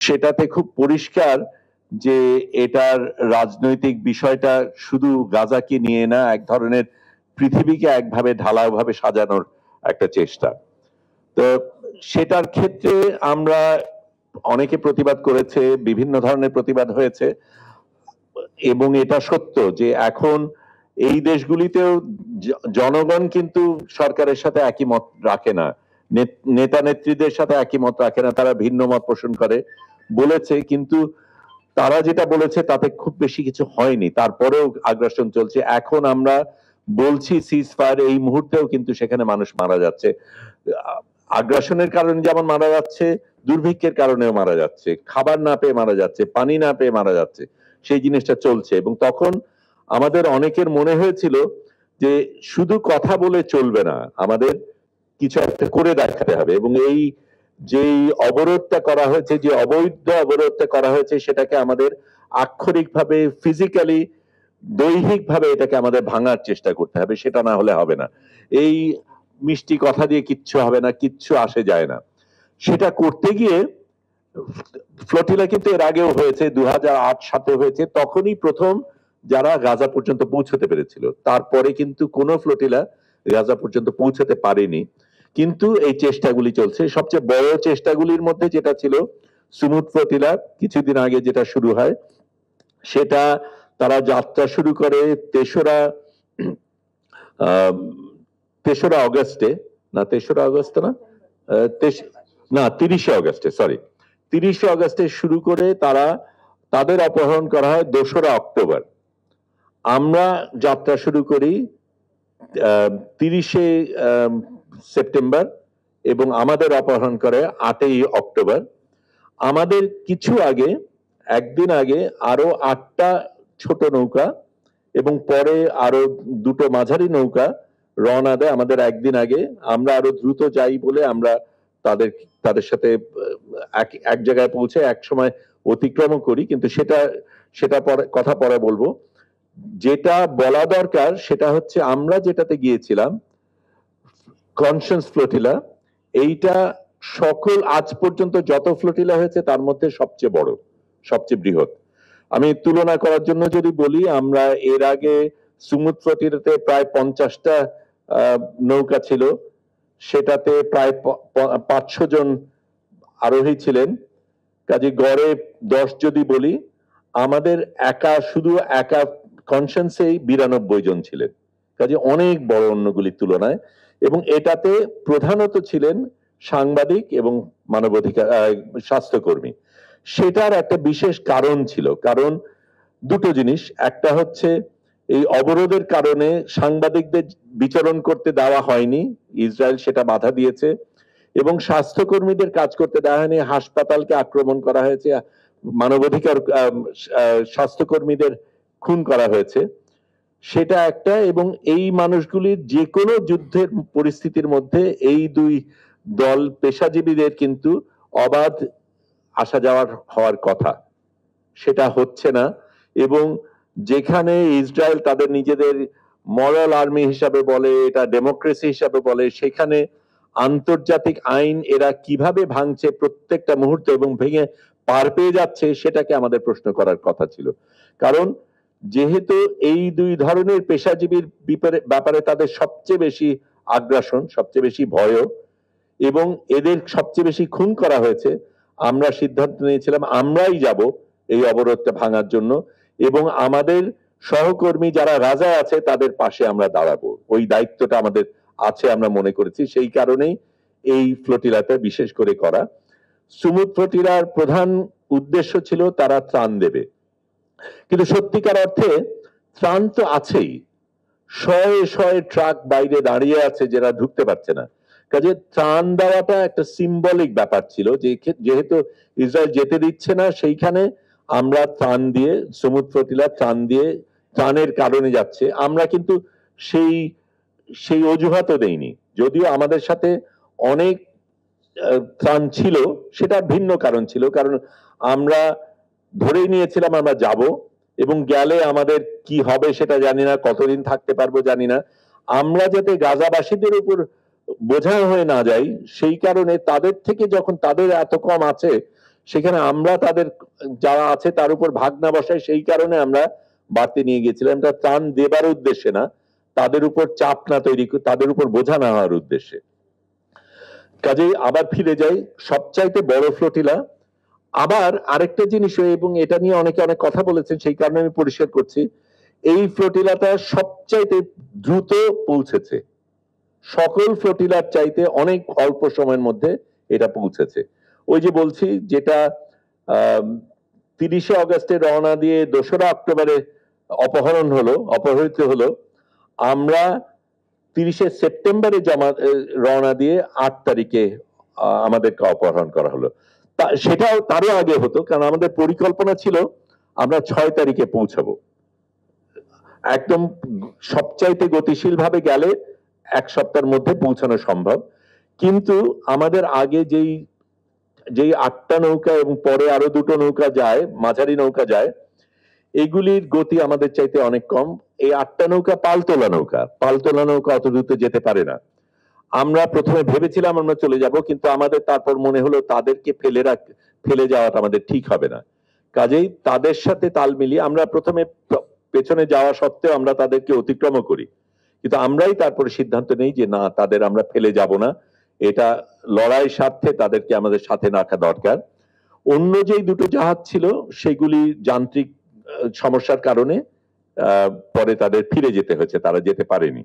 সেটাতে খুব পরিষ্কার যে এটার রাজনৈতিক বিষয়টা শুধু গাজাকে নিয়ে না, এক ধরনের পৃথিবীকে একভাবে ঢালাওভাবে সাজানোর একটা চেষ্টা। তো সেটার ক্ষেত্রে আমরা অনেকে প্রতিবাদ করেছে, বিভিন্ন ধরনের প্রতিবাদ হয়েছে, এবং এটা সত্য যে এখন এই দেশগুলিতেও জনগণ কিন্তু সরকারের সাথে একই মত রাখে না, নেতা নেত্রীদের সাথে একই মত রাখে না, তারা ভিন্ন মত পোষণ করে বলেছে, কিন্তু তারা যেটা বলেছে তাতে খুব বেশি কিছু হয়নি, তারপরেও আগ্রাসন চলছে। এখন আমরা বলছি সিজ ফায়ার, এই মুহূর্তেও কিন্তু সেখানে মানুষ মারা যাচ্ছে। আগ্রাসনের কারণে যেমন মারা যাচ্ছে, দুর্ভিক্ষের কারণেও মারা যাচ্ছে, খাবার না পেয়ে মারা যাচ্ছে, পানি না পেয়ে মারা যাচ্ছে, সেই জিনিসটা চলছে। এবং তখন আমাদের অনেকের মনে হয়েছিল যে শুধু কথা বলে চলবে না, আমাদের কিছু একটা করে দেখাতে হবে। এবং এই যেই অবরোধটা করা হয়েছে, যে অবৈধ অবরোধটা করা হয়েছে, সেটাকে আমাদের আক্ষরিকভাবে, ফিজিক্যালি, দৈহিকভাবে এটাকে আমাদের ভাঙার চেষ্টা করতে হবে, সেটা না হলে হবে না। এই মিষ্টি কথা দিয়ে কিচ্ছু হবে না, কিচ্ছু আসে যায় না। সেটা করতে গিয়ে ফ্লোটিলা কিন্তু এর আগেও হয়েছে, 2008 সালে হয়েছে, তখনই প্রথম যারা গাজা পর্যন্ত পৌঁছতে পেরেছিল। তারপরে কিন্তু কোনো ফ্লোটিলা গাজা পর্যন্ত পৌঁছতে পারেনি। কিন্তু এই চেষ্টাগুলি চলছে। সবচেয়ে বড় চেষ্টাগুলির মধ্যে যেটা ছিল সুমুদ ফ্লোটিলা, কিছুদিন আগে যেটা শুরু হয়, সেটা তারা যাত্রা শুরু করে 3রা অগস্টে, না 3রা আগস্ট না, 30শে অগস্টে, সরি, 30শে অগস্টে শুরু করে তারা তাদের অপহরণ করা হয় 2রা অক্টোবর। আমরা যাত্রা শুরু করি 30শে সেপ্টেম্বর এবং আমাদের অপহরণ করে 8ই অক্টোবর। আমাদের কিছু আগে, একদিন আগে আরো 8টা ছোট নৌকা এবং পরে আরো 2টো মাঝারি নৌকা রওনা দেয় আমাদের একদিন আগে। আমরা আরো দ্রুত যাই বলে আমরা তাদের সাথে এক জায়গায় পৌঁছে এক সময় অতিক্রম করি, কিন্তু সেটা কথা পরে বলবো। যেটা বলা দরকার সেটা হচ্ছে আমরা যেটাতে গিয়েছিলাম, কনসিয়াস ফ্লোটিলা, এইটা সকল আজ পর্যন্ত যত ফ্লোটিলা হয়েছে তার মধ্যে সবচেয়ে বড়, সবচেয়ে বৃহৎ। আমি তুলনা করার জন্য যদি বলি, আমরা এর আগে সুমুদ ফ্লোটিলাতে প্রায় 50টা নৌকা ছিল, সেটাতে প্রায় 500 জন আরোহী ছিলেন। কাজে গড়ে 10 যদি বলি, আমাদের শুধু একা কনসিয়াসেই 92 জন ছিলেন। কাজে অনেক বড় অন্যগুলির তুলনায়। এবং এটাতে প্রধানত ছিলেন সাংবাদিক এবং মানবাধিকার স্বাস্থ্যকর্মী। সেটার একটা বিশেষ কারণ ছিল, কারণ দুটো জিনিস। একটা হচ্ছে এই অবরোধের কারণে সাংবাদিকদের বিচরণ করতে দেওয়া হয়নি, ইসরায়েল সেটা বাধা দিয়েছে, এবং স্বাস্থ্যকর্মীদের কাজ করতে দেওয়া হয়নি, হাসপাতালকে আক্রমণ করা হয়েছে, মানবাধিকার স্বাস্থ্যকর্মীদের খুন করা হয়েছে, সেটা একটা। এবং এই মানুষগুলির যে কোনো যুদ্ধের পরিস্থিতির মধ্যে এই দুই দল পেশাজীবীদের কিন্তু অবাধ আসা যাওয়ার হওয়ার কথা, সেটা হচ্ছে না। এবং যেখানে ইসরায়েল তাদের নিজেদের মরাল আর্মি হিসাবে বলে, এটা ডেমোক্রেসি হিসাবে বলে, সেখানে আন্তর্জাতিক আইন এরা কিভাবে ভাঙছে প্রত্যেকটা মুহূর্তে এবং ভেঙে পার পেয়ে যাচ্ছে, সেটাকে আমাদের প্রশ্ন করার কথা ছিল। কারণ যেহেতু এই দুই ধরনের পেশাজীবীর ব্যাপারে তাদের সবচেয়ে বেশি আগ্রাসন, সবচেয়ে বেশি ভয়, এবং এদের সবচেয়ে বেশি খুন করা হয়েছে, আমরা সিদ্ধান্ত নিয়েছিলাম আমরাই যাব এই অবরোধটা ভাঙার জন্য, এবং আমাদের সহকর্মী যারা গাজায় আছে তাদের পাশে আমরা দাঁড়াবো। ওই দায়িত্বটা আমাদের আছে আমরা মনে করেছি, সেই কারণেই এই ফ্লোটিলাটা বিশেষ করে করা। সুমুদ ফ্লোটিলার প্রধান উদ্দেশ্য ছিল তারা ত্রাণ দেবে, কিন্তু সত্যিকার অর্থে ত্রাণ তো আছেই, শয়ে শয়ে ট্রাক বাইরে দাঁড়িয়ে আছে যারা ঢুকতে পারছে না। কাজে ত্রাণ দেওয়াটা একটা সিম্বলিক ব্যাপার ছিল, যে যেহেতু ইসরায়েল যেতে দিচ্ছে না, সেইখানে আমরা ত্রাণ দিয়ে, সুমুদ ফ্লোটিলা ত্রাণের কারণে যাচ্ছে। আমরা কিন্তু সেই অজুহাতও দেইনি, যদিও আমাদের সাথে অনেক ত্রাণ ছিল, সেটা ভিন্ন কারণ ছিল। কারণ আমরা ধরেই নিয়েছিলাম আমরা যাব, এবং গেলে আমাদের কি হবে সেটা জানি না, কতদিন থাকতে পারবো জানি না। আমরা যাতে গাজাবাসীদের উপর বোঝা হয়ে না যাই, সেই কারণে তাদের থেকে যখন তাদের এত কম আছে, সেখানে আমরা তাদের যারা আছে তার উপর ভাগ না বসাই, সেই কারণে আমরা বাড়তি নিয়ে গিয়েছিলাম। এটা ত্রাণ দেবার উদ্দেশ্যে না, তাদের উপর চাপ না তৈরি, তাদের উপর বোঝা না হওয়ার উদ্দেশ্যে। কাজেই আবার ফিরে যাই, সবচাইতে বড় ফ্লোটিলা। আবার আরেকটা জিনিস, এবং এটা নিয়ে অনেকে অনেক কথা বলেছেন, সেই কারণে আমি পরিষ্কার করছি, এই ফ্লোটিলাটা সবচাইতে দ্রুত পৌঁছেছে, সকল ফ্লোটিলার চাইতে অনেক অল্প সময়ের মধ্যে এটা পৌঁছেছে। ওই যে বলছি, যেটা 30শে অগস্টে রওনা দিয়ে 2রা অক্টোবরে অপহৃত হলো, আমরা 30শে সেপ্টেম্বরে রওনা দিয়ে 8 তারিখে আমাদেরকে অপহরণ করা হলো। সেটাও তারও আগে হতো, কারণ আমাদের পরিকল্পনা ছিল আমরা 6 তারিখে পৌঁছাবো। একদম সবচাইতে গতিশীল ভাবে গেলে 1 সপ্তাহের মধ্যে পৌঁছানো সম্ভব। কিন্তু আমাদের আগে যেই 8টা নৌকা এবং পরে আরো 2টো নৌকা যায়, মাঝারি নৌকা যায়, এগুলির গতি আমাদের চাইতে অনেক কম। এই 8টা নৌকা পালতোলা নৌকা অত দ্রুত যেতে পারে না। আমরা প্রথমে ভেবেছিলাম আমরা চলে যাব, কিন্তু আমাদের তারপর মনে হলো তাদেরকে ফেলে যাওয়াটা আমাদের ঠিক হবে না। কাজেই তাদের সাথে তাল মিলিয়ে আমরা প্রথমে পেছনে যাওয়া সত্ত্বেও আমরা তাদেরকে অতিক্রম করি, কিন্তু আমরাই তারপরে সিদ্ধান্ত নেই যে না, তাদের আমরা ফেলে যাব না, এটা লড়াই স্বার্থে তাদেরকে আমাদের সাথে রাখা দরকার। অন্য যেই 2টো জাহাজ ছিল সেগুলি যান্ত্রিক সমস্যার কারণে পরে তাদের ফিরে যেতে হয়েছে, তারা যেতে পারেনি।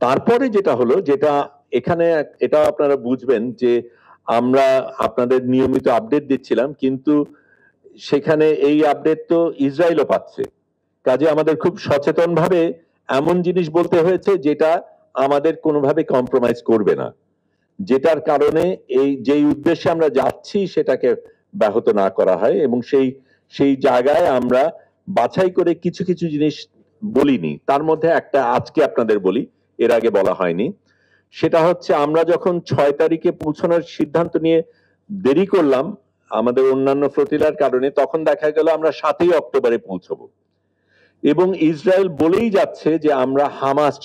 তারপরে যেটা হলো, যেটা এখানে এটা আপনারা বুঝবেন যে আমরা আপনাদের নিয়মিত আপডেট দিচ্ছিলাম, কিন্তু সেখানে এই আপডেট তো ইসরায়েলও পাচ্ছে। কাজে আমাদের খুব সচেতন ভাবে এমন জিনিস বলতে হয়েছে যেটা আমাদের কোনোভাবে কম্প্রোমাইজ করবে না, যেটার কারণে এই যেই উদ্দেশ্যে আমরা যাচ্ছি সেটাকে ব্যাহত না করা হয়। এবং সেই জায়গায় আমরা বাছাই করে কিছু কিছু জিনিস বলিনি, তার মধ্যে একটা আজকে আপনাদের বলি, এর আগে বলা হয়নি। সেটা হচ্ছে, আমরা যখন 6 তারিখে পৌঁছানোর সিদ্ধান্ত নিয়ে দেরি করলাম আমাদের অন্যান্য ফ্লোটিলার কারণে, তখন দেখা গেল আমরা 7ই অক্টোবরে পৌঁছবো, এবং ইসরায়েল বলেই যাচ্ছে যে আমরা হামাস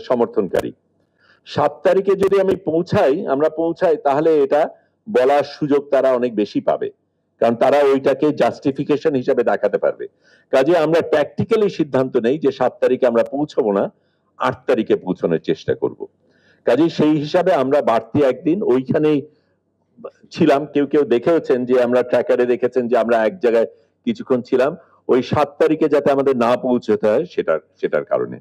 সমর্থনকারী। 7 তারিখে যদি আমরা পৌঁছাই, তাহলে এটা বলার সুযোগ তারা অনেক বেশি পাবে, কারণ তারা ওইটাকে জাস্টিফিকেশন হিসাবে দেখাতে পারবে। কাজে আমরা প্র্যাকটিক্যালি সিদ্ধান্ত নেই যে 7 তারিখে আমরা পৌঁছবো না, 8 তারিখে পৌঁছানোর চেষ্টা করব। কাজে সেই হিসাবে আমরা বাড়তি একদিন ওইখানেই ছিলাম। কেউ কেউ দেখেছেন যে আমরা ট্র্যাকারে দেখেছেন যে আমরা এক জায়গায় কিছুক্ষণ ছিলাম, ওই 7 তারিখে যাতে আমাদের না পৌঁছতে হয় সেটার কারণে।